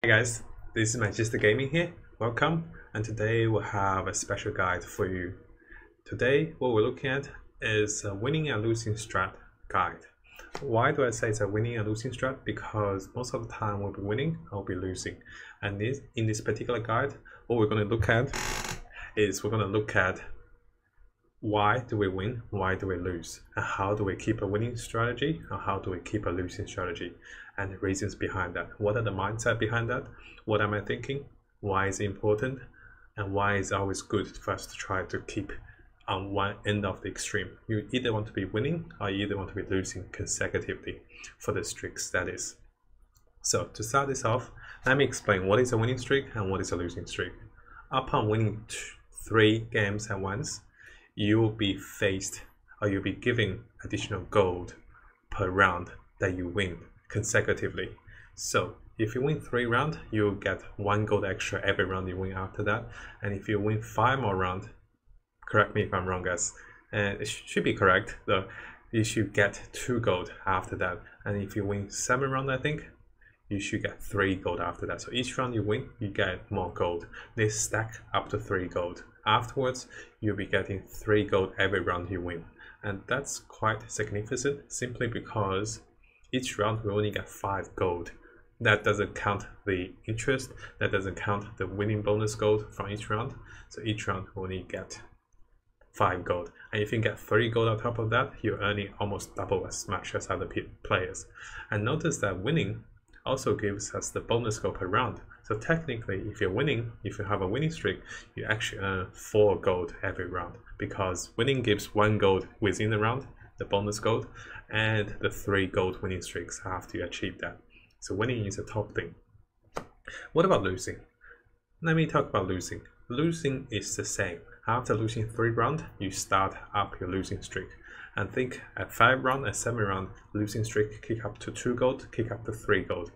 Hey guys, this is Mattjestic Gaming here. Welcome, and today we'll have a special guide for you. Today, what we're looking at is a winning and losing strat guide. Why do I say it's a winning and losing strat? Because most of the time we'll be winning, I'll be losing. And in this particular guide, what we're going to look at is why do we win, why do we lose, and how do we keep a winning strategy, and how do we keep a losing strategy, and the reasons behind that. What are the mindset behind that? What am I thinking? Why is it important? And why is it always good for us to try to keep on one end of the extreme? You either want to be winning or you either want to be losing consecutively for the streaks, that is. So to start this off, let me explain what is a winning streak and what is a losing streak. Upon winning 3 games at once, you will be faced, or you'll be given additional gold per round that you win consecutively. So if you win 3 rounds, you'll get 1 gold extra every round you win after that. And if you win 5 more rounds, correct me if I'm wrong guys, it should be correct though, you should get 2 gold after that. And if you win 7 rounds, I think, you should get 3 gold after that. So each round you win, you get more gold. They stack up to 3 gold. Afterwards, you'll be getting 3 gold every round you win. And that's quite significant simply because each round we only get 5 gold. That doesn't count the interest, that doesn't count the winning bonus gold from each round. So each round we only get 5 gold. And if you get 3 gold on top of that, you're earning almost double as much as other players. And notice that winning also gives us the bonus gold per round. So technically, if you're winning, if you have a winning streak, you actually earn 4 gold every round, because winning gives 1 gold within the round, the bonus gold, and the 3 gold winning streaks after you achieve that. So winning is a top thing. What about losing? Let me talk about losing. Losing is the same. After losing 3 rounds, you start up your losing streak. And think at 5 round and 7 round, losing streak kick up to 2 gold, kick up to 3 gold.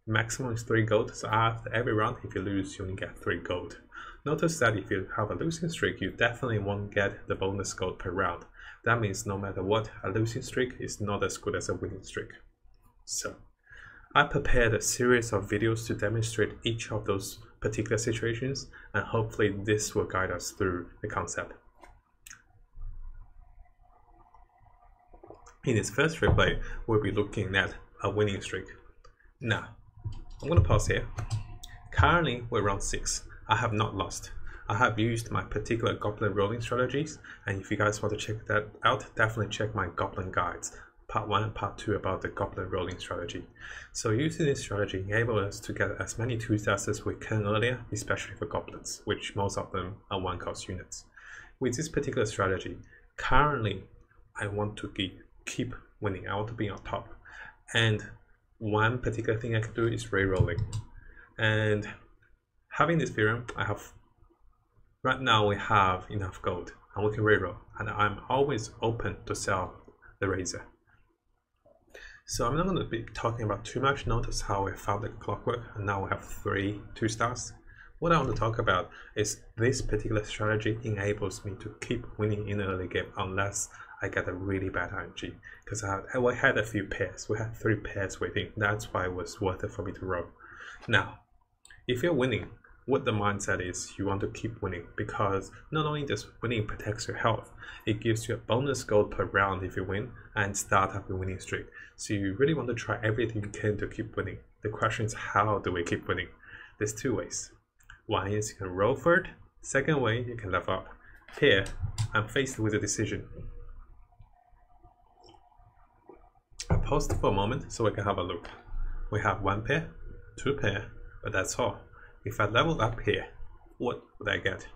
Maximum is 3 gold, so after every round, if you lose, you only get 3 gold. Notice that if you have a losing streak, you definitely won't get the bonus gold per round. That means no matter what, a losing streak is not as good as a winning streak. So, I prepared a series of videos to demonstrate each of those particular situations, and hopefully this will guide us through the concept. In this first replay, we'll be looking at a winning streak. Now, I'm going to pause here. Currently, we're round 6. I have not lost. I have used my particular goblin rolling strategies, and if you guys want to check that out, definitely check my goblin guides, part 1 and part 2 about the goblin rolling strategy. So using this strategy enables us to get as many 2-stars as we can earlier, especially for goblins, which most of them are 1-cost units. With this particular strategy, currently I want to keep winning. I want to be on top. And one particular thing I can do is re-rolling. And having this theorem, right now we have enough gold and we can re-roll. And I'm always open to sell the razor. So I'm not going to be talking about too much. Notice how I found the clockwork and now we have 3 2-stars. What I want to talk about is this particular strategy enables me to keep winning in the early game unless I get a really bad RNG. Because I had a few pairs, we had 3 pairs waiting. That's why it was worth it for me to roll. Now, if you're winning, what the mindset is, you want to keep winning, because not only does winning protects your health, it gives you a bonus gold per round if you win and start up your winning streak. So you really want to try everything you can to keep winning. The question is, how do we keep winning? There's 2 ways. One is you can roll third. Second way, you can level up. Here, I'm faced with a decision. I paused for a moment so we can have a look. We have 1 pair, 2 pair, but that's all. If I leveled up here, what would I get?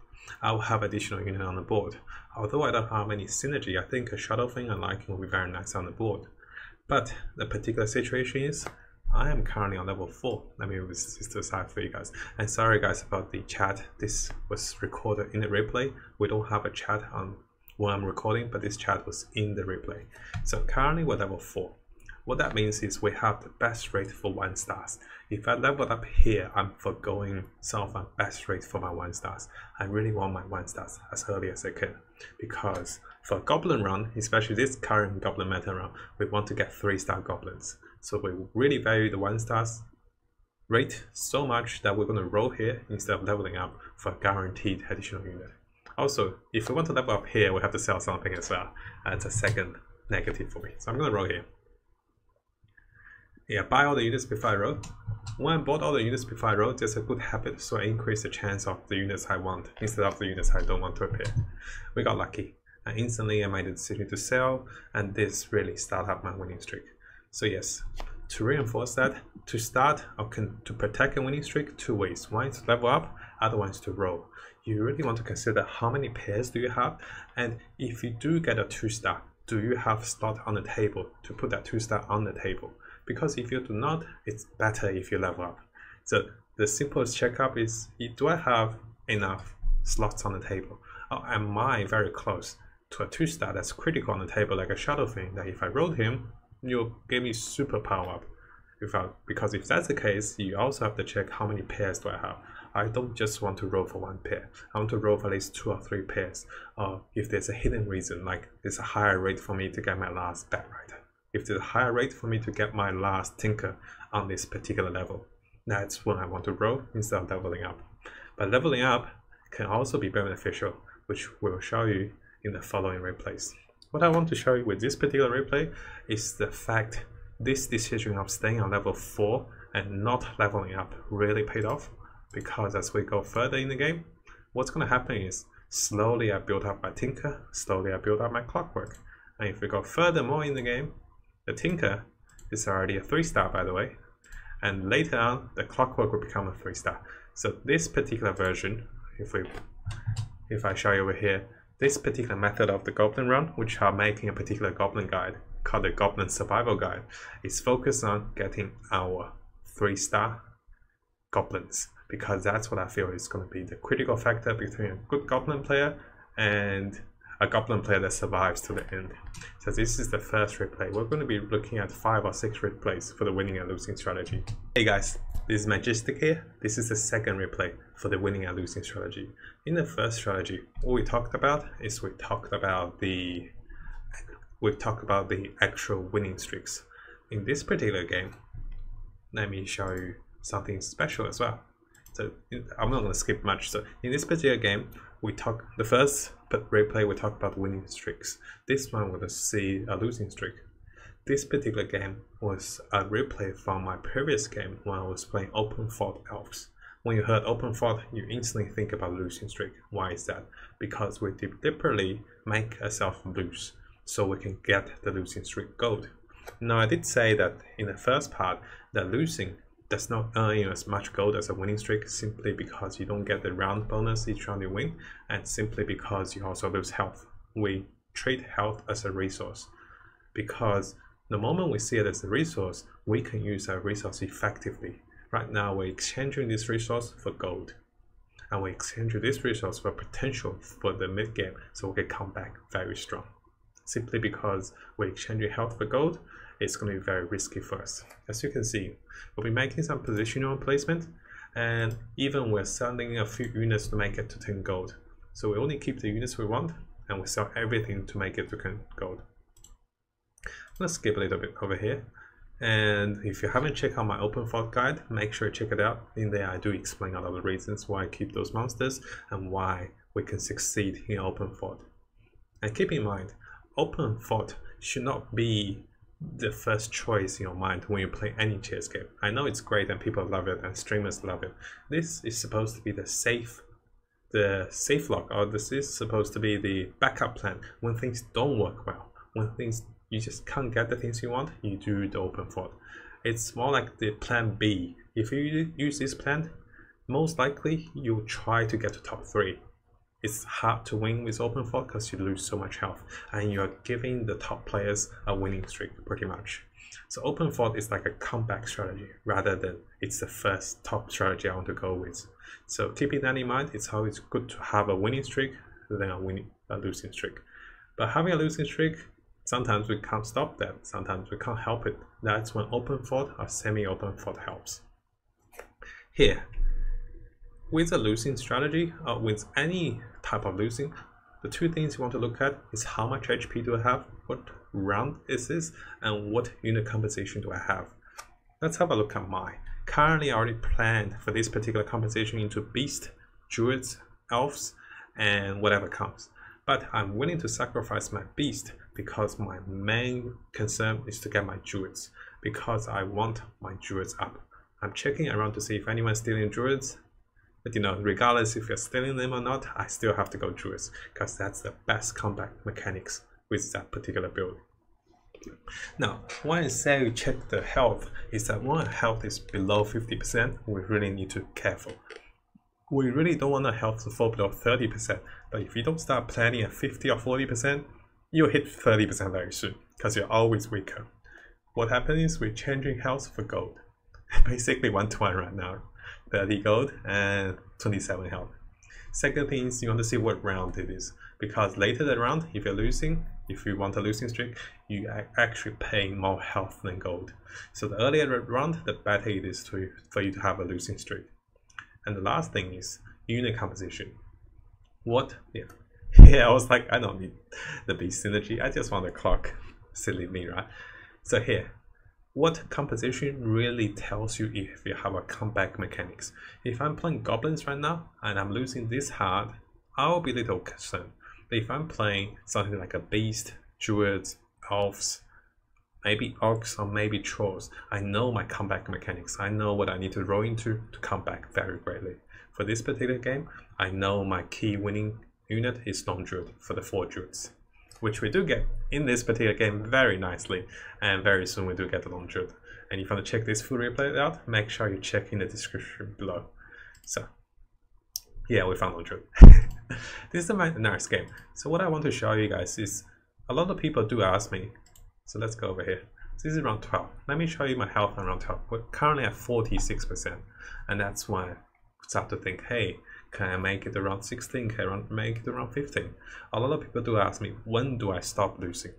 I will have additional unit on the board. Although I don't have any synergy, I think a Shadow Thing and Liking will be very nice on the board. But the particular situation is, I am currently on level 4. Let me move this to the side for you guys. And sorry guys about the chat. This was recorded in the replay. We don't have a chat on when I'm recording, but this chat was in the replay. So currently we're level 4. What that means is we have the best rate for 1-stars. If I level up here, I'm foregoing some of my best rate for my 1-stars. I really want my 1-stars as early as I can, because for a goblin run, especially this current goblin meta run, we want to get 3-star goblins. So we really value the 1-stars rate so much that we're going to roll here instead of leveling up for a guaranteed additional unit. Also, if we want to level up here, we have to sell something as well. That's a second negative for me. So I'm going to roll here. Yeah, buy all the units before I roll. When I bought all the units before I roll, there's a good habit, so I increase the chance of the units I want instead of the units I don't want to appear. We got lucky, and instantly I made the decision to sell, and this really started up my winning streak. So yes, to reinforce that, to start or to protect a winning streak, two ways. One is to level up, other one is to roll. You really want to consider how many pairs do you have, and if you do get a 2-star, do you have slot on the table to put that 2-star on the table? Because if you do not, it's better if you level up. So the simplest checkup is, do I have enough slots on the table? Or am I very close to a 2-star that's critical on the table, like a Shadow thing, that if I roll him, you'll give me super power up. Because if that's the case, you also have to check how many pairs do I have. I don't just want to roll for one pair. I want to roll for at least 2 or 3 pairs. Or if there's a hidden reason, like there's a higher rate for me to get my last Batrider. If there's a higher rate for me to get my last Tinker on this particular level, that's when I want to roll instead of leveling up. But leveling up can also be beneficial, which we'll show you in the following replays. What I want to show you with this particular replay is the fact this decision of staying on level 4 and not leveling up really paid off, because as we go further in the game, what's going to happen is slowly I build up my Tinker, slowly I build up my Clockwork. And if we go furthermore in the game, the Tinker is already a 3-star, by the way, and later on the Clockwork will become a 3-star. So this particular version, if I show you over here, this particular method of the Goblin run, which are making a particular Goblin guide called the Goblin Survival Guide, is focused on getting our 3-star Goblins, because that's what I feel is going to be the critical factor between a good Goblin player and a Goblin player that survives to the end. So this is the first replay. We're going to be looking at 5 or 6 replays for the winning and losing strategy. Hey guys, this is Mattjestic here. This is the second replay for the winning and losing strategy. In the first strategy, what we talked about is we talked about the actual winning streaks. In this particular game, let me show you something special as well. So I'm not going to skip much. So in this particular game, the first replay we talked about winning streaks. This one we're going to see a losing streak. This particular game was a replay from my previous game when I was playing Open Fort Elves. When you heard Open Fort, you instantly think about losing streak. Why is that? Because we deliberately make ourselves lose so we can get the losing streak gold. Now I did say that in the first part that losing does not earn you as much gold as a winning streak, simply because you don't get the round bonus each round you win, and simply because you also lose health. We treat health as a resource, because the moment we see it as a resource, we can use our resource effectively. Right now we're exchanging this resource for gold, and we're exchanging this resource for potential for the mid game, so we can come back very strong. Simply because we're exchanging health for gold, it's going to be very risky for us. As you can see, we'll be making some positional placement, and even we're selling a few units to make it to 10 gold. So we only keep the units we want, and we sell everything to make it to 10 gold. Let's skip a little bit over here. And if you haven't checked out my Open Fort guide, make sure you check it out. In there I do explain a lot of the reasons why I keep those monsters and why we can succeed in Open Fort. And keep in mind, Open Fort should not be the first choice in your mind when you play any chess game. I know it's great and people love it and streamers love it. This is supposed to be the safe lock, or this is supposed to be the backup plan when things don't work well. When you just can't get the things you want, you do the Open Fort. It's more like the plan B. If you use this plan, most likely you'll try to get to top 3. It's hard to win with Open Fort because you lose so much health, and you're giving the top players a winning streak pretty much. So Open Fort is like a comeback strategy rather than it's the first top strategy I want to go with. So keeping that in mind, it's always good to have a winning streak than a losing streak. But having a losing streak, sometimes we can't stop that, sometimes we can't help it. That's when Open Fort or semi-Open Fort helps. Here, with a losing strategy, or with any type of losing, the two things you want to look at is how much HP do I have, what round is this, and what unit composition do I have. Let's have a look at mine. Currently, I already planned for this particular composition into beast, druids, elves, and whatever comes. But I'm willing to sacrifice my beast because my main concern is to get my druids, because I want my druids up. I'm checking around to see if anyone's stealing druids, but regardless if you're stealing them or not, I still have to go druids because that's the best combat mechanics with that particular build. Now, why I say check the health is that when health is below 50%, we really need to be careful. We really don't want our health to fall below 30%, but if you don't start planning at 50 or 40%, you'll hit 30% very soon because you're always weaker. What happens is we're changing health for gold. Basically 1-to-1 right now, 30 gold and 27 health. Second thing is you want to see what round it is, because later the round, if you're losing, if you want a losing streak, you are actually paying more health than gold. So the earlier the round, the better it is for you to have a losing streak. And the last thing is unit composition. I was like, I don't need the beast synergy, I just want the clock. Silly me, right? So here, what composition really tells you if you have a comeback mechanics. If I'm playing goblins right now and I'm losing this hard, I'll be a little concerned. But if I'm playing something like a beast, druids, elves, maybe orcs or maybe trolls, I know my comeback mechanics. I know what I need to roll into to come back very greatly. For this particular game, I know my key winning unit is Storm Druid for the 4 druids, which we do get in this particular game very nicely, and very soon we do get the Long Druid. And if you want to check this full replay out, make sure you check in the description below. So yeah, we found Long Druid. This is a nice game. So what I want to show you guys is, a lot of people do ask me, so let's go over here. So this is round 12. Let me show you my health on round 12. We're currently at 46%, and that's why I start to think, hey, can I make it around 16? Can I make it around 15? A lot of people do ask me, when do I stop losing?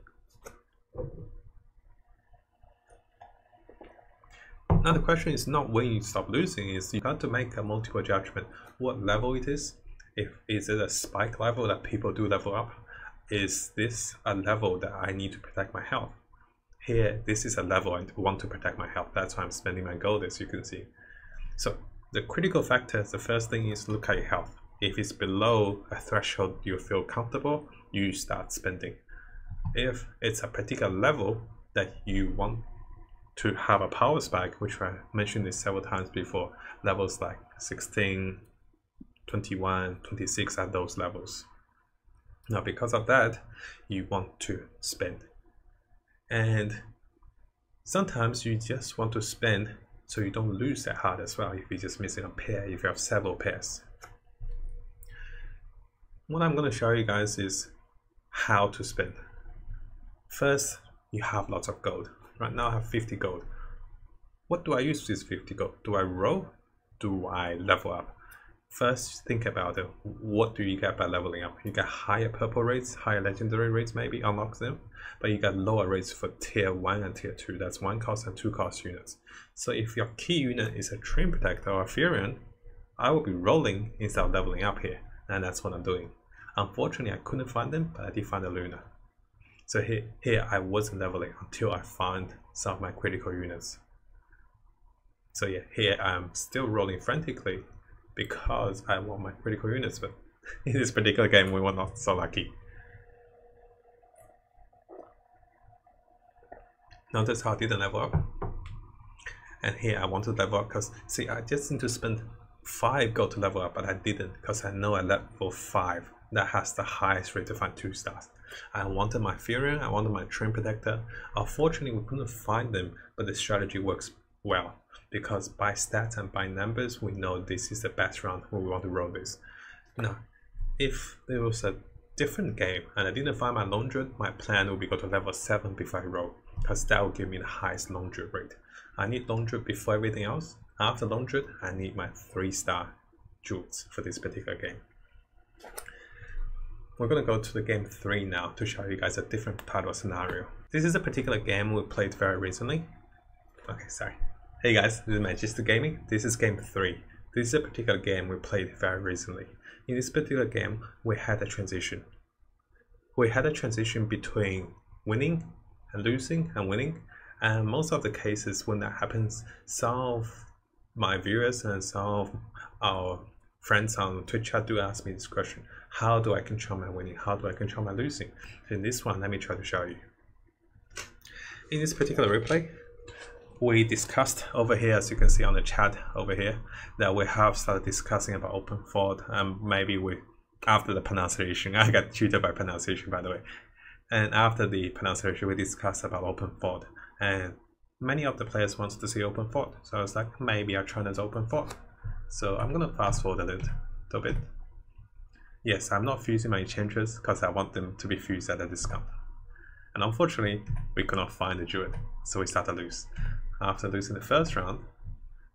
Now the question is not when you stop losing, is you got to make a multiple judgment. What level it is? Is it a spike level that people do level up? Is this a level that I need to protect my health? Here, this is a level I want to protect my health. That's why I'm spending my gold, as you can see. So the critical factors, the first thing is look at your health. If it's below a threshold you feel comfortable, you start spending. If it's a particular level that you want to have a power spike, which I mentioned this several times before, levels like 16, 21, 26 at those levels. Now because of that, you want to spend. And sometimes you just want to spend so you don't lose that hard as well if you're just missing a pair, if you have several pairs. What I'm going to show you guys is how to spend. First, you have lots of gold. Right now I have 50 gold. What do I use this 50 gold? Do I roll? Do I level up? First, think about it. What do you get by leveling up? You get higher purple rates, higher legendary rates, maybe unlock them, but you get lower rates for tier 1 and tier 2. That's 1 cost and 2 cost units. So if your key unit is a Treant Protector or a Furion, I will be rolling instead of leveling up here, and that's what I'm doing. Unfortunately, I couldn't find them, but I did find a Luna. So here I wasn't leveling until I found some of my critical units. So yeah, here I'm still rolling frantically because I want my critical units, but in this particular game we were not so lucky. Notice how I didn't level up. And here I want to level up because, see, I just need to spend 5 gold to level up, but I didn't because I know at level 5 that has the highest rate to find 2 stars. I wanted my Furion, I wanted my Treant Protector. Unfortunately, we couldn't find them, but the strategy works well because by stats and by numbers, we know this is the best round when we want to roll this. Now, if there was a different game and I didn't find my Long Druid, my plan would be go to level 7 before I roll, because that will give me the highest Long Druid rate. I need Long Druid before everything else. After Long Druid, I need my 3-star Druids for this particular game. We're going to go to the game 3 now to show you guys a different part of a scenario. This is a particular game we played very recently. Okay, sorry. Hey guys, this is Mattjestic Gaming. This is game 3. This is a particular game we played very recently. In this particular game, we had a transition. We had a transition between winning and losing and winning. And most of the cases when that happens, some of my viewers and some of our friends on Twitch chat do ask me this question: how do I control my winning? How do I control my losing? In this one, let me try to show you. In this particular replay, we discussed over here, as you can see on the chat over here, that we have started discussing about open fault, and maybe after the pronunciation, I got tutored by pronunciation, by the way, and after the pronunciation we discussed about open fault, and many of the players wanted to see open fault, so I was like, maybe I'll try this open fault. So I'm gonna fast forward a little bit. Yes, I'm not fusing my enchantress because I want them to be fused at a discount, and unfortunately we could not find the druid, so we start to lose. After losing the first round,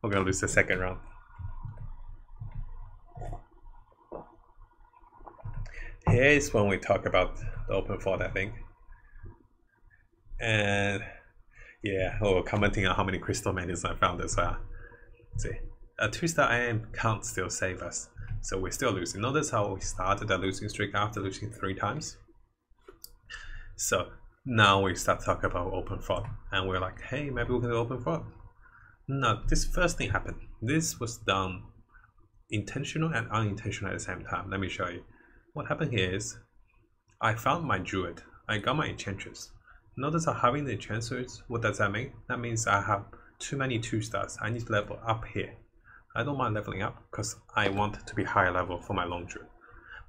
we're gonna lose the second round. Here is when we talk about the open fault, I think. And yeah, commenting on how many crystal menus I found as well. See, a 2-star AM can't still save us, so we're still losing. Notice how we started a losing streak after losing 3 times. So now we start talking about open fault, and we're like, hey, maybe we can do open fault. No, this first thing happened. This was done intentional and unintentional at the same time. Let me show you. What happened here is, I found my druid, I got my enchantress. Notice how having the enchantress, what does that mean? That means I have too many 2-stars. I need to level up here. I don't mind leveling up because I want to be higher level for my long druid.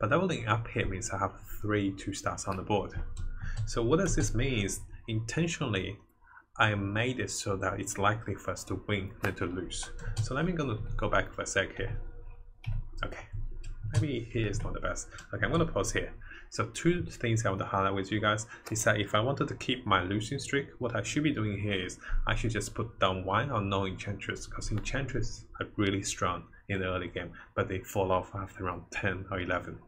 But leveling up here means I have 3 2-stars on the board. So what does this mean is, intentionally I made it so that it's likely for us to win than to lose. So let me go back for a sec here. Okay, maybe here is not the best. Okay, I'm gonna pause here. So 2 things I want to highlight with you guys is that if I wanted to keep my losing streak, what I should be doing here is I should just put down 1 or no enchantress, because enchantress are really strong in the early game, but they fall off after around 10 or 11.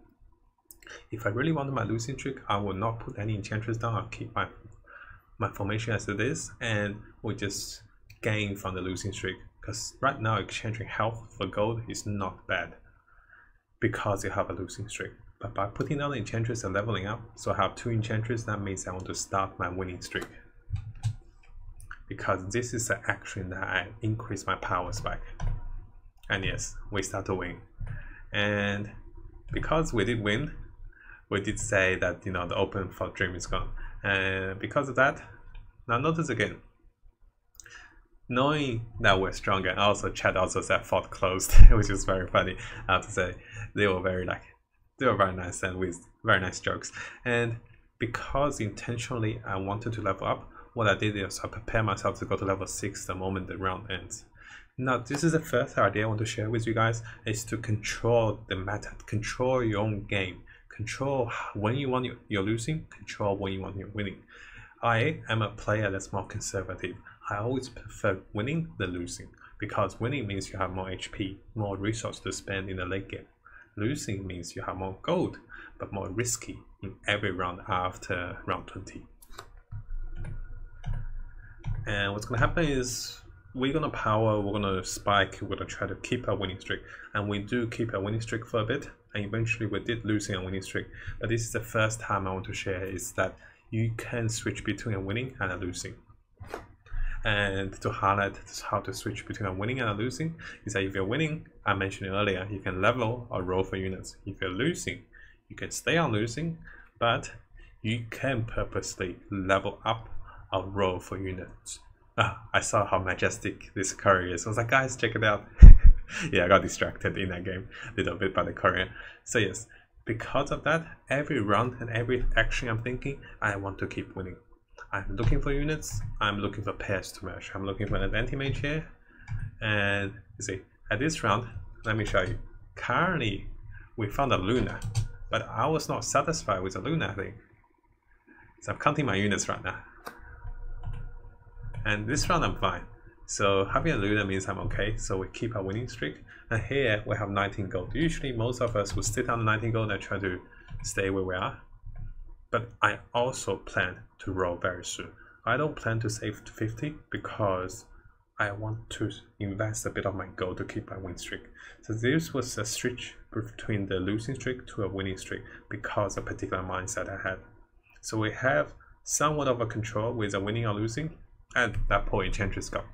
If I really wanted my losing streak, I will not put any enchantress down. I'll keep my formation as it is, and we just gain from the losing streak, because right now exchanging health for gold is not bad because you have a losing streak. But by putting down the enchantress and leveling up, so I have 2 enchantress, that means I want to start my winning streak, because this is the action that I increase my power spike. And yes, we start to win. And because we did win, we did say that, you know, the open fault dream is gone. And because of that, now notice again, knowing that we're stronger, and also chat also said fault closed, which is very funny. I have to say, they were very nice and with very nice jokes. And because intentionally I wanted to level up, what I did is I prepared myself to go to level 6 the moment the round ends. Now this is the first idea I want to share with you guys, is to control the meta, control your own game, control when you want you're losing, control when you want you're winning. I am a player that's more conservative. I always prefer winning than losing, because winning means you have more HP, more resource to spend in the late game. Losing means you have more gold, but more risky in every round after round 20. And what's going to happen is, we're going to power, we're going to spike, we're going to try to keep our winning streak. And we do keep our winning streak for a bit, and eventually we did losing a winning streak. But this is the first time I want to share is that you can switch between a winning and a losing. And to highlight how to switch between a winning and a losing is that if you're winning, I mentioned earlier, you can level or roll for units. If you're losing, you can stay on losing, but you can purposely level up or roll for units. I saw how majestic this courier is. I was like, guys, check it out. Yeah, I got distracted in that game a little bit by the courier. So yes, because of that, every round and every action I'm thinking, I want to keep winning. I'm looking for units, I'm looking for pairs to match. I'm looking for an anti-mage here. And you see, at this round, let me show you. Currently, we found a Luna, but I was not satisfied with the Luna thing. So I'm counting my units right now. And this round I'm fine. So having a Luna means I'm okay, so we keep our winning streak. And here we have 19 gold. Usually most of us will sit on the 19 gold and try to stay where we are. But I also plan to roll very soon. I don't plan to save to 50 because I want to invest a bit of my gold to keep my win streak. So this was a switch between the losing streak to a winning streak because of a particular mindset I had. So we have somewhat of a control with a winning or losing, and that poor enchantress got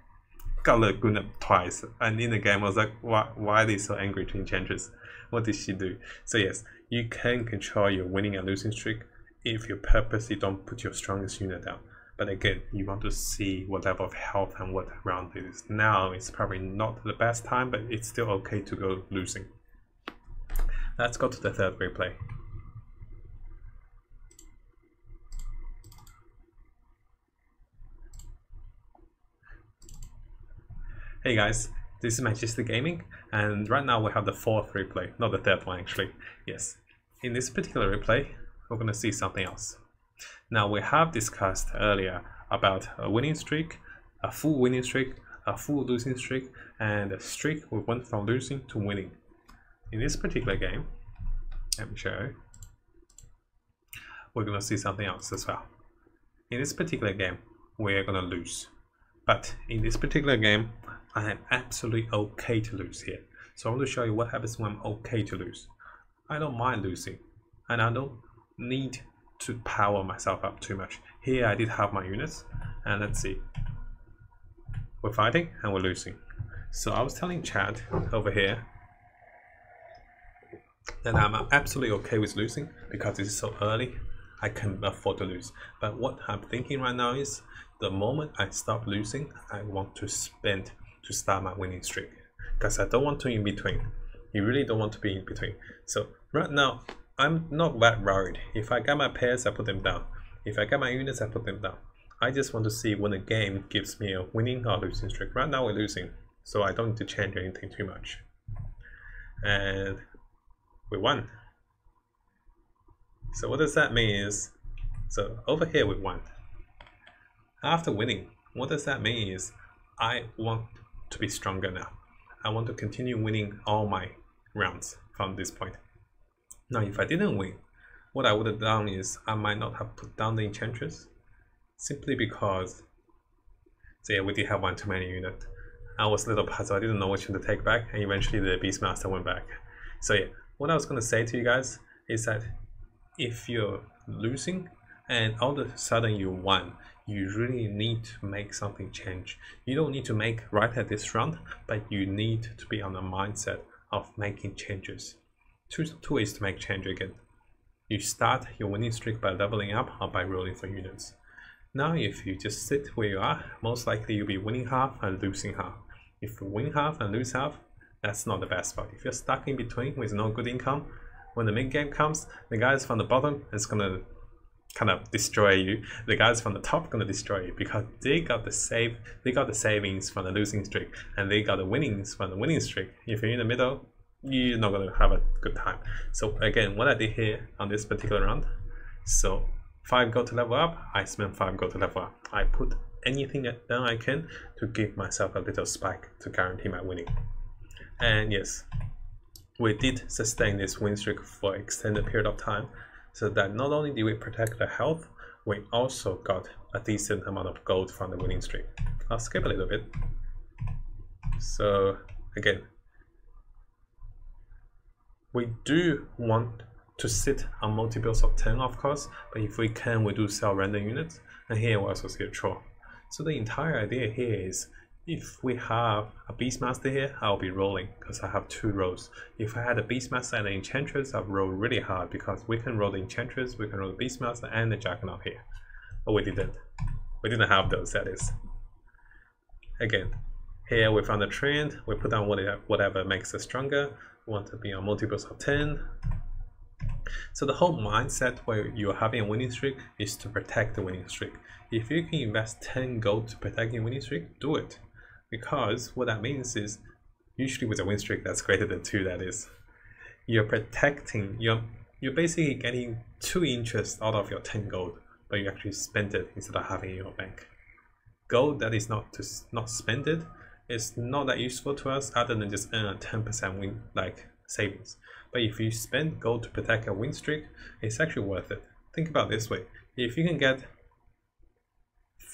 got Laguna twice, and in the game I was like, why are they so angry to Enchantress? What did she do? So yes, you can control your winning and losing streak if you purposely don't put your strongest unit down. But again, you want to see what level of health and what round it is. Now it's probably not the best time, but it's still okay to go losing. Let's go to the third replay. Hey guys, this is Mattjestic Gaming, and right now we have the fourth replay, not the third one actually. Yes, in this particular replay, we're going to see something else. Now we have discussed earlier about a winning streak, a full winning streak, a full losing streak, and a streak we went from losing to winning. In this particular game, let me show you, we're going to see something else as well. In this particular game, we're going to lose. But in this particular game, I am absolutely okay to lose here. So I want to show you what happens when I'm okay to lose. I don't mind losing, and I don't need to power myself up too much. Here I did have my units, and let's see. We're fighting and we're losing. So I was telling Chad over here that I'm absolutely okay with losing because it's so early. I can afford to lose. But what I'm thinking right now is the moment I stop losing, I want to spend to start my winning streak, because I don't want to in between. You really don't want to be in between. So right now I'm not that worried. If I get my pairs, I put them down. If I get my units, I put them down. I just want to see when the game gives me a winning or losing streak. Right now we're losing, so I don't need to change anything too much. And we won. So what does that mean is, so over here we won. After winning, what does that mean is I want to be stronger now. I want to continue winning all my rounds from this point. Now if I didn't win, what I would have done is I might not have put down the Enchantress, simply because, so yeah, we did have one too many unit. I was a little puzzled, I didn't know which one to take back, and eventually the Beastmaster went back. So yeah, what I was going to say to you guys is that if you're losing and all of a sudden you won, you really need to make something change. You don't need to make right at this round, but you need to be on the mindset of making changes. Two ways to make change again. You start your winning streak by leveling up or by rolling for units. Now if you just sit where you are, most likely you'll be winning half and losing half. If you win half and lose half, that's not the best spot. If you're stuck in between with no good income, when the mid game comes, the guys from the bottom is gonna kind of destroy you. The guys from the top gonna destroy you because they got the savings from the losing streak, and they got the winnings from the winning streak. If you're in the middle, you're not gonna have a good time. So again, what I did here on this particular round, so 5 gold to level up, I spent 5 gold to level up. I put anything that I can to give myself a little spike to guarantee my winning. And yes, we did sustain this win streak for an extended period of time, so that not only did we protect the health, we also got a decent amount of gold from the winning streak. I'll skip a little bit. So again, we do want to sit on multiples of 10 of course, but if we can, we do sell random units, and here we also see a troll. So the entire idea here is, if we have a Beastmaster here, I'll be rolling because I have 2 rolls. If I had a Beastmaster and an Enchantress, I'll roll really hard because we can roll the Enchantress, we can roll the Beastmaster and the Juggernaut here. But we didn't. We didn't have those, that is. Again, here we found a trend, we put down whatever makes us stronger. We want to be on multiples of 10. So the whole mindset where you're having a winning streak is to protect the winning streak. If you can invest 10 gold to protect your winning streak, do it. Because what that means is, usually with a win streak that's greater than 2, that is, you're protecting, you're basically getting 2 interest out of your 10 gold, but you actually spend it instead of having it in your bank. Gold that is not spend it is not that useful to us other than just earn a 10% win like savings. But if you spend gold to protect a win streak, it's actually worth it. Think about it this way: if you can get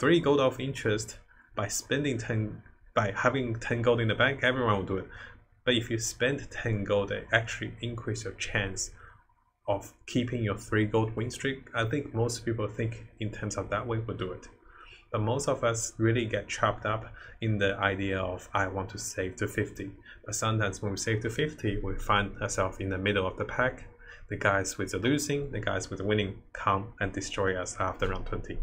3 gold of interest by spending 10, by having 10 gold in the bank, everyone will do it. But if you spend 10 gold, it actually increase your chance of keeping your 3 gold win streak. I think most people think in terms of that way will do it. But most of us really get trapped up in the idea of I want to save to 50. But sometimes when we save to 50, we find ourselves in the middle of the pack. The guys with the losing, the guys with the winning come and destroy us after round 20.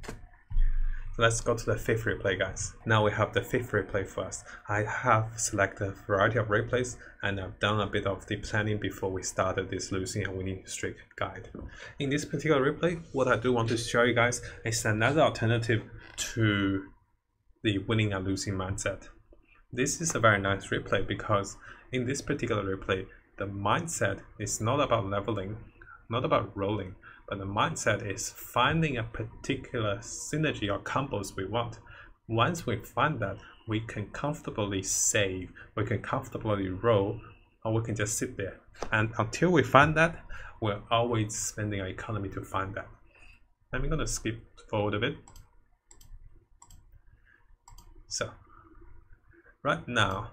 So let's go to the fifth replay, guys. Now we have the fifth replay first. I have selected a variety of replays and I've done a bit of the planning before we started this losing and winning streak guide. In this particular replay, what I do want to show you guys is another alternative to the winning and losing mindset. This is a very nice replay because in this particular replay, the mindset is not about leveling, not about rolling, but the mindset is finding a particular synergy or combos we want. Once we find that, we can comfortably save, we can comfortably roll, or we can just sit there. And until we find that, we're always spending our economy to find that. I'm going to skip forward a bit. So, right now,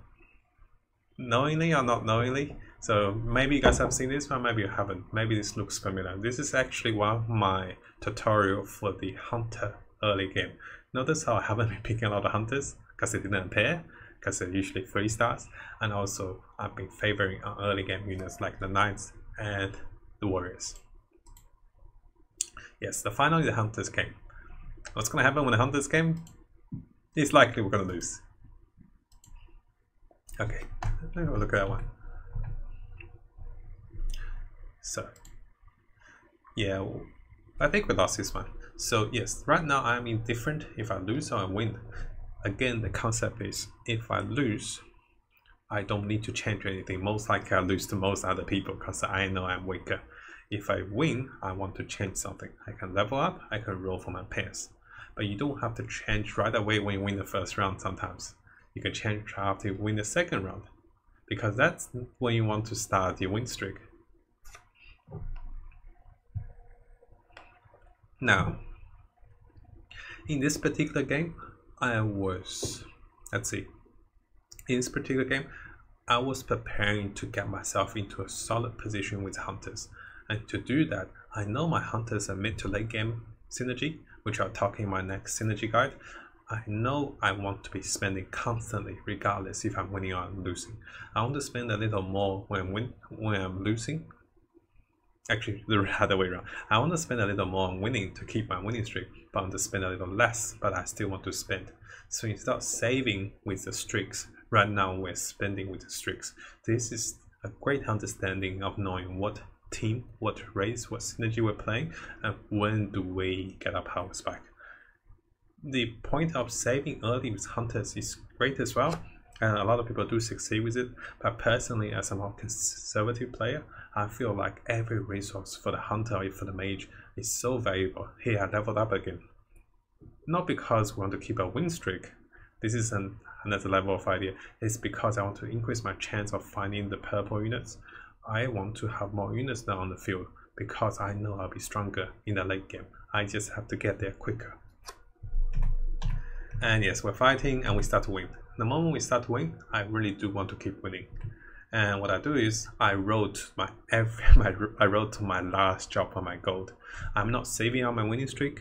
knowingly or not knowingly, so maybe you guys have seen this one, maybe you haven't. Maybe this looks familiar. This is actually one of my tutorial for the hunter early game. Notice how I haven't been picking a lot of hunters because they didn't appear, because they're usually 3 stars. And also I've been favoring early game units like the knights and the warriors. Yes, finally the hunters came. What's going to happen when the hunters came? It's likely we're going to lose. Okay, let's have a look at that one. So, yeah, I think we lost this one. So yes, right now I'm indifferent if I lose or I win. Again, the concept is if I lose, I don't need to change anything. Most likely I lose to most other people because I know I'm weaker. If I win, I want to change something. I can level up, I can roll for my pairs. But you don't have to change right away when you win the first round sometimes. You can change after you win the second round, because that's when you want to start your win streak. Now, in this particular game, in this particular game, I was preparing to get myself into a solid position with hunters. And to do that, I know my hunters are mid to late game synergy, which I'll talk in my next synergy guide. I know I want to be spending constantly, regardless if I'm winning or I'm losing. I want to spend a little more when I'm losing. Actually, the other way around. I want to spend a little more on winning to keep my winning streak, but I want to spend a little less, but I still want to spend. So instead of saving with the streaks, right now we're spending with the streaks. This is a great understanding of knowing what team, what race, what synergy we're playing, and when do we get our powers back. The point of saving early with hunters is great as well, and a lot of people do succeed with it, but personally, as a more conservative player, I feel like every resource for the hunter or for the mage is so valuable. Here I leveled up again. Not because we want to keep a win streak, this is another level of idea, it's because I want to increase my chance of finding the purple units. I want to have more units now on the field because I know I'll be stronger in the late game. I just have to get there quicker. And yes, we're fighting and we start to win. The moment we start to win, I really do want to keep winning. And what I do is I roll to my last drop on my gold. I'm not saving on my winning streak.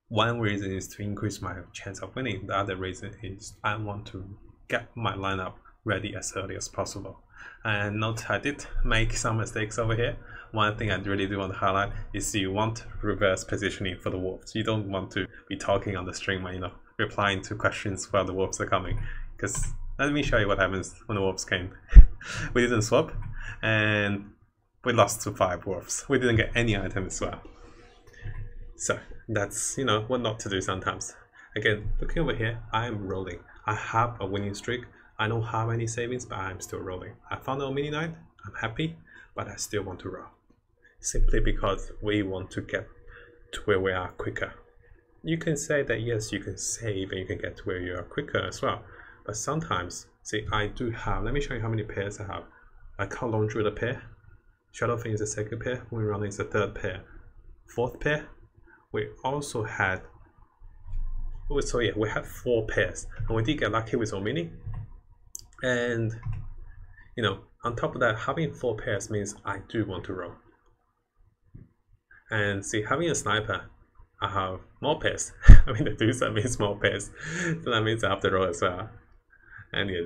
One reason is to increase my chance of winning. The other reason is I want to get my lineup ready as early as possible. And note I did make some mistakes over here. One thing I really do want to highlight is you want reverse positioning for the wolves. You don't want to be talking on the stream and replying to questions while the wolves are coming. Because let me show you what happens when the wolves came. We didn't swap and we lost to 5 wolves. We didn't get any item as well. So that's what not to do sometimes. Again, looking over here, I am rolling. I have a winning streak. I don't have any savings, but I'm still rolling. I found a mini knight, I'm happy, but I still want to roll. Simply because we want to get to where we are quicker. You can say that yes, you can save and you can get to where you are quicker as well. But sometimes, see, I do have, let me show you how many pairs I have. I can't launch with a pair. Shadowfin is the second pair, Wind Runner is the third pair. Fourth pair, we also had, so yeah, we had 4 pairs. And we did get lucky with Omini. And on top of that, having 4 pairs means I do want to roll. And see, having a sniper, I have more pairs. I mean, the Dusa means small pairs, so that means I have to roll as well. And yeah,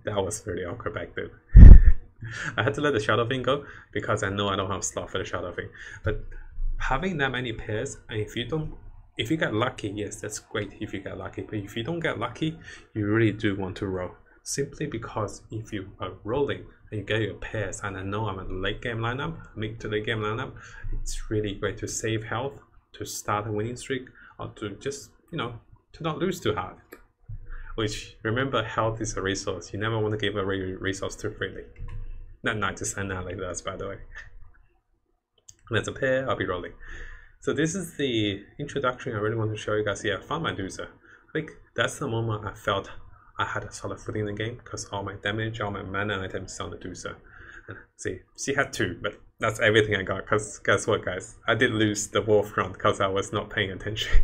that was really awkward back then. I had to let the shadow thing go because I know I don't have slot for the shadow thing. But having that many pairs, and if you get lucky, yes, that's great if you get lucky. But if you don't get lucky, you really do want to roll. Simply because if you are rolling and you get your pairs, and I know I'm in the late game lineup, mid to late game lineup, it's really great to save health, to start a winning streak, or to just, to not lose too hard. Which, remember, health is a resource. You never want to give away your resource too freely. Not 90% like that, by the way. There's a pair, I'll be rolling. So this is the introduction I really want to show you guys. Yeah, I found my Medusa. I think that's the moment I felt I had a solid footing in the game, because all my damage, all my mana items on the Medusa. And see, she had 2, but that's everything I got, because guess what, guys? I did lose the Wolf round because I was not paying attention,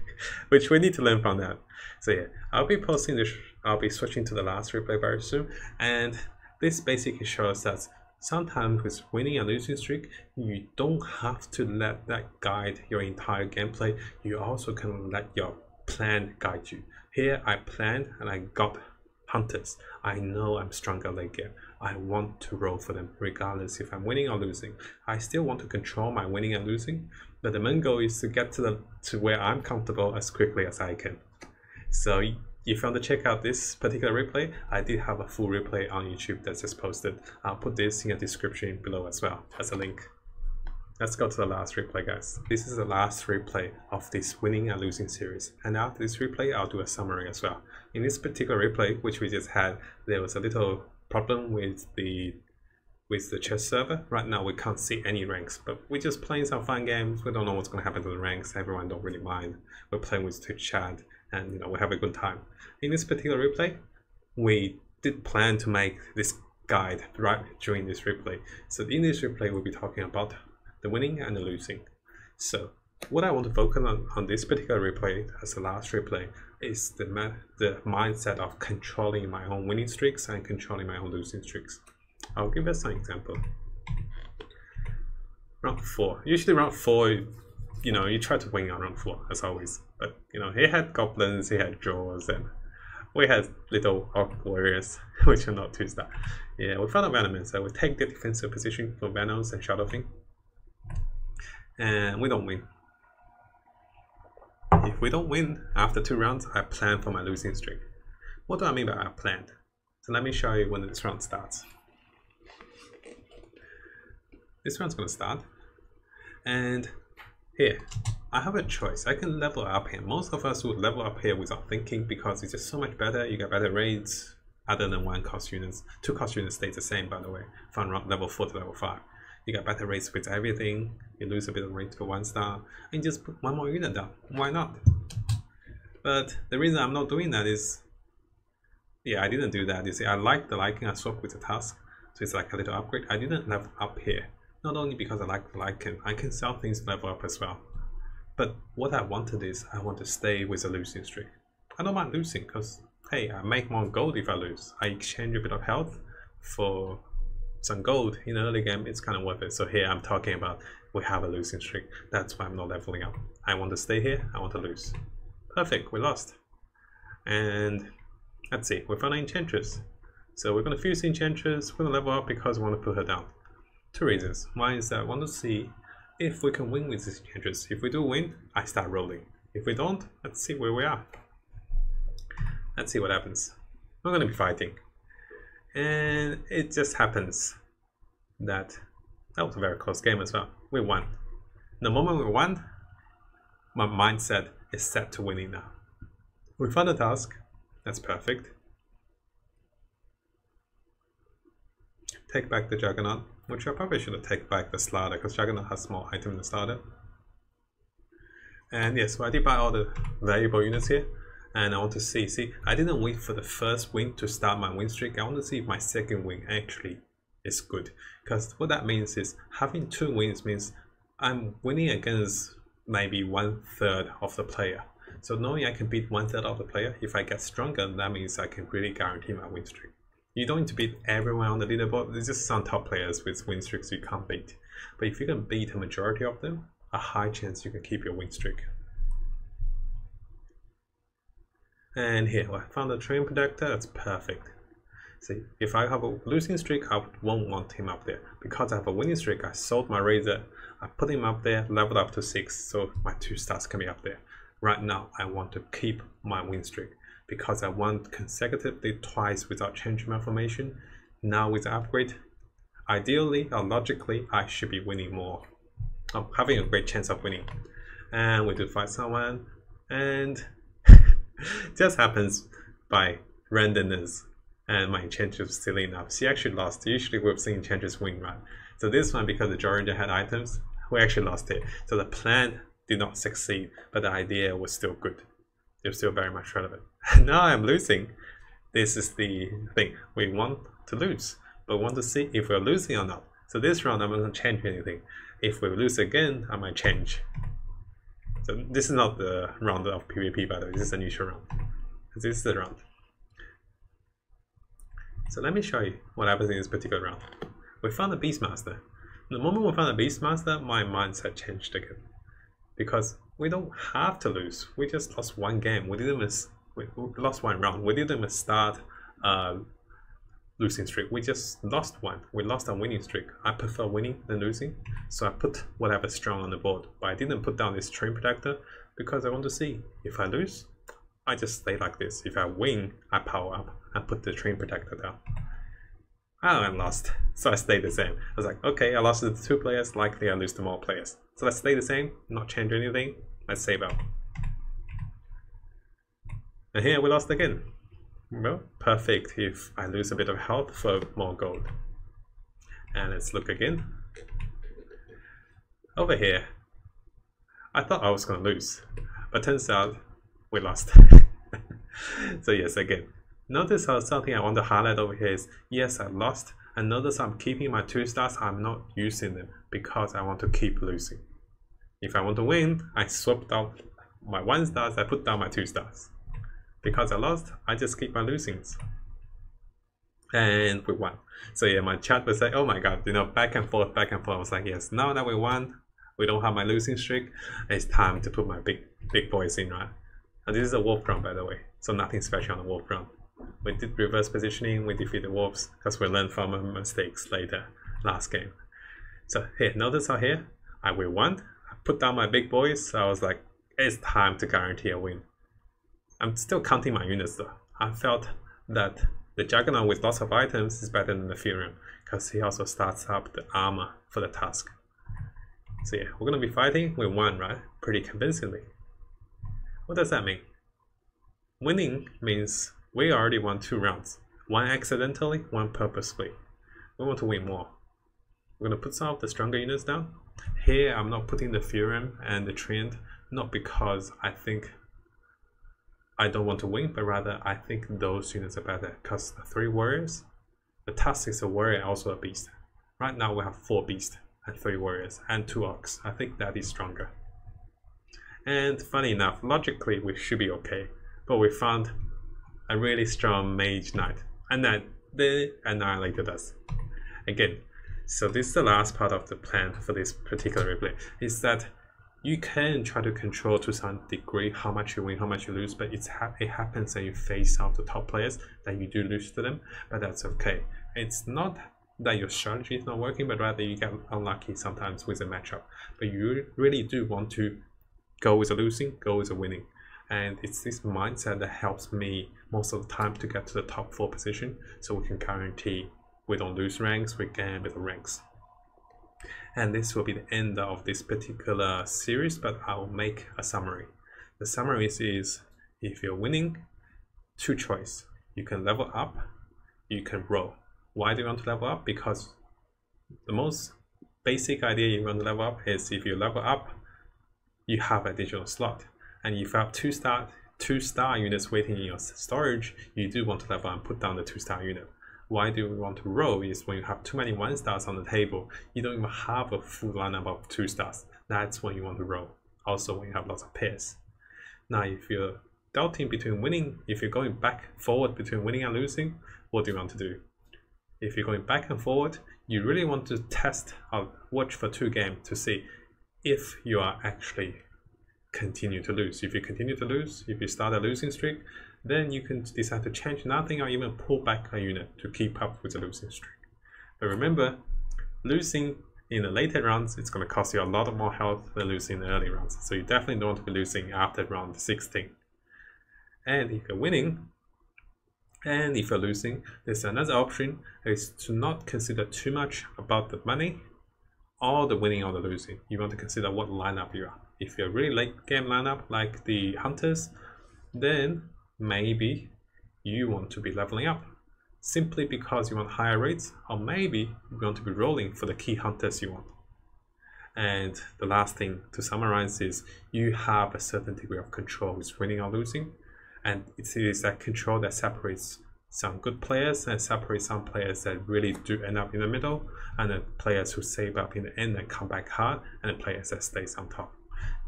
which we need to learn from that. So yeah, I'll be posting this, I'll be switching to the last replay very soon, and this basically shows that sometimes with winning and losing streak, you don't have to let that guide your entire gameplay. You also can let your plan guide you. Here I planned and I got hunters. I know I'm stronger late game. I want to roll for them regardless if I'm winning or losing. I still want to control my winning and losing, but the main goal is to get to where I'm comfortable as quickly as I can. So if you want to check out this particular replay, I did have a full replay on YouTube that's just posted. I'll put this in the description below as well as a link. Let's go to the last replay, guys. This is the last replay of this winning and losing series. And after this replay, I'll do a summary as well. In this particular replay, which we just had, there was a little problem with the chess server. Right now, we can't see any ranks, but we're just playing some fun games. We don't know what's going to happen to the ranks. Everyone don't really mind. We're playing with Twitch chat, and we have a good time. In this particular replay, we did plan to make this guide right during this replay. So in this replay, we'll be talking about the winning and the losing. So what I want to focus on this particular replay as the last replay is the mindset of controlling my own winning streaks and controlling my own losing streaks. I'll give us an example. Round 4. Usually round 4, you try to win on round 4 as always. But he had goblins, he had draws, and we had little orc warriors, which are not 2-star. Yeah, we found a Venom, so we take the defensive position for Venoms and Shadowfing. And we don't win. If we don't win after 2 rounds, I plan for my losing streak. What do I mean by I planned? So let me show you when this round starts. This round's gonna start, and here I have a choice. I can level up here. Most of us would level up here without thinking because it's just so much better. You get better raids other than 1 cost units. 2 cost units stays the same, by the way, from level 4 to level 5. You get better rates with everything. You lose a bit of rate for 1-star, and just put 1 more unit down. Why not? But the reason I'm not doing that is, yeah, I didn't do that. You see, I like the Lycan. I swap with the task, so it's like a little upgrade. I didn't level up here, not only because I like the Lycan. I can sell things level up as well. But what I wanted is, I want to stay with a losing streak. I don't mind losing because, hey, I make more gold if I lose. I exchange a bit of health for some gold in the early game. It's kind of worth it. So here I'm talking about we have a losing streak. That's why I'm not leveling up. I want to stay here. I want to lose. Perfect. We lost. And let's see. We found an Enchantress. So we're going to fuse Enchantress. We're going to level up because we want to put her down. 2 reasons. One is that I want to see if we can win with this Enchantress. If we do win, I start rolling. If we don't, let's see where we are. Let's see what happens. We're going to be fighting. And it just happens that was a very close game as well. We won. The moment we won, my mindset is set to winning now. We found a task. That's perfect. Take back the Juggernaut, which I probably should have taken back the Slaughter because Juggernaut has more item than the Slaughter. And yes, so I did buy all the valuable units here. And I want to see, I didn't wait for the first win to start my win streak. I want to see if my second win actually is good. Because what that means is having 2 wins means I'm winning against maybe 1/3 of the player. So knowing I can beat 1/3 of the player, if I get stronger, that means I can really guarantee my win streak. You don't need to beat everyone on the leaderboard. There's just some top players with win streaks you can't beat. But if you can beat a majority of them, a high chance you can keep your win streak. And here, I found a train protector, that's perfect. See, if I have a losing streak, I won't want him up there. Because I have a winning streak, I sold my Razor, I put him up there, leveled up to 6, so my 2 stars can be up there. Right now, I want to keep my win streak because I won consecutively twice without changing my formation. Now with the upgrade, ideally or logically, I should be winning more. I'm having a great chance of winning. And we do fight someone, and just happens by randomness. And my enchantress was silly enough. She actually lost. Usually we've seen enchantress win, right? So this one, because the Georgia had items, we actually lost it. So the plan did not succeed, but the idea was still good. It was still very much relevant. Now I'm losing. This is the thing. We want to lose, but we want to see if we're losing or not. So this round I'm not going to change anything. If we lose again, I might change. So this is not the round of PvP, by the way. This is a neutral round. This is the round. So let me show you what happens in this particular round. We found a Beastmaster. The moment we found a Beastmaster, my mindset changed again. Because we don't have to lose. We just lost one game. We lost one round. We didn't even start losing streak. We just lost one. We lost a winning streak. I prefer winning than losing. So I put whatever strong on the board. But I didn't put down this train protector because I want to see if I lose, I just stay like this. If I win, I power up and put the train protector down. I lost, so I stayed the same. I was like, okay, I lost to the 2 players, likely I lose to more players. So let's stay the same, not change anything. Let's save out. And here we lost again. Well, perfect if I lose a bit of health for more gold. And let's look again. Over here, I thought I was going to lose, but turns out we lost. So yes, again, notice how something I want to highlight over here is, yes, I lost, and notice I'm keeping my 2 stars, I'm not using them because I want to keep losing. If I want to win, I swapped out my 1 stars, I put down my 2 stars. Because I lost, I just keep my losings. And we won. So yeah, my chat was like, oh my god, you know, back and forth. I was like, yes, now that we won, we don't have my losing streak, it's time to put my big boys in, right? And this is a wolf round, by the way, so nothing special on the wolf round. We did reverse positioning, we defeated wolves because we learned from our mistakes later, last game. So here, notice how here, we won, I put down my big boys, so I was like, it's time to guarantee a win. I'm still counting my units though. I felt that the Juggernaut with lots of items is better than the Fury because he also starts up the armor for the task. So yeah, we're going to be fighting, we won, right? Pretty convincingly. What does that mean? Winning means we already won 2 rounds. One accidentally, one purposefully. We want to win more. We're going to put some of the stronger units down. Here I'm not putting the Fury and the Treant, not because I think I don't want to win, but rather I think those units are better because the 3 warriors, the task is a warrior and also a beast. Right now we have 4 beasts and 3 warriors and 2 orcs. I think that is stronger. And funny enough, logically we should be okay, but we found a really strong mage knight and that they annihilated us. Again, so this is the last part of the plan for this particular replay, is that you can try to control to some degree how much you win, how much you lose, but it happens that you face off the top players that you do lose to them, but that's okay. It's not that your strategy is not working, but rather you get unlucky sometimes with a matchup. But you really do want to go with a losing, go with a winning. And it's this mindset that helps me most of the time to get to the top 4 position, so we can guarantee we don't lose ranks, we gain with the ranks. And this will be the end of this particular series, but I'll make a summary. The summary is, if you're winning, 2 choices. You can level up, you can roll. Why do you want to level up? Because the most basic idea you want to level up is if you level up, you have additional slot. And if you have 2-star units waiting in your storage, you do want to level and put down the 2-star unit. Why do we want to roll is when you have too many 1-stars on the table, you don't even have a full lineup of 2-stars. That's when you want to roll. Also when you have lots of pairs. Now if you're doubting between winning, if you're going back forward between winning and losing, what do you want to do? If you're going back and forward, you really want to test or watch for 2 games to see if you are actually continue to lose. If you continue to lose, if you start a losing streak, then you can decide to change nothing or even pull back a unit to keep up with the losing streak. But remember, losing in the later rounds, it's going to cost you a lot more health than losing in the early rounds. So you definitely don't want to be losing after round 16. And if you're winning, and if you're losing, there's another option, is to not consider too much about the money or the winning or the losing. You want to consider what lineup you are. If you're really late game lineup like the hunters, then maybe you want to be leveling up simply because you want higher rates, or maybe you want to be rolling for the key hunters you want. And the last thing to summarize is you have a certain degree of control with winning or losing, and it is that control that separates some good players and separates some players that really do end up in the middle, and the players who save up in the end and come back hard, and the players that stays on top.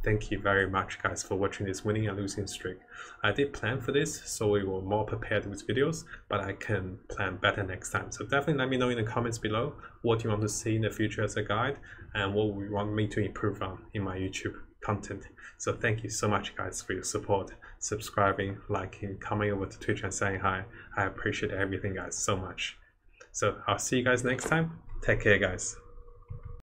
Thank you very much guys for watching this winning and losing streak. I did plan for this, so we were more prepared with videos, but I can plan better next time. So definitely let me know in the comments below what you want to see in the future as a guide and what you want me to improve on in my YouTube content. So thank you so much guys for your support, subscribing, liking, coming over to Twitch and saying hi. I appreciate everything guys so much. So I'll see you guys next time. Take care guys.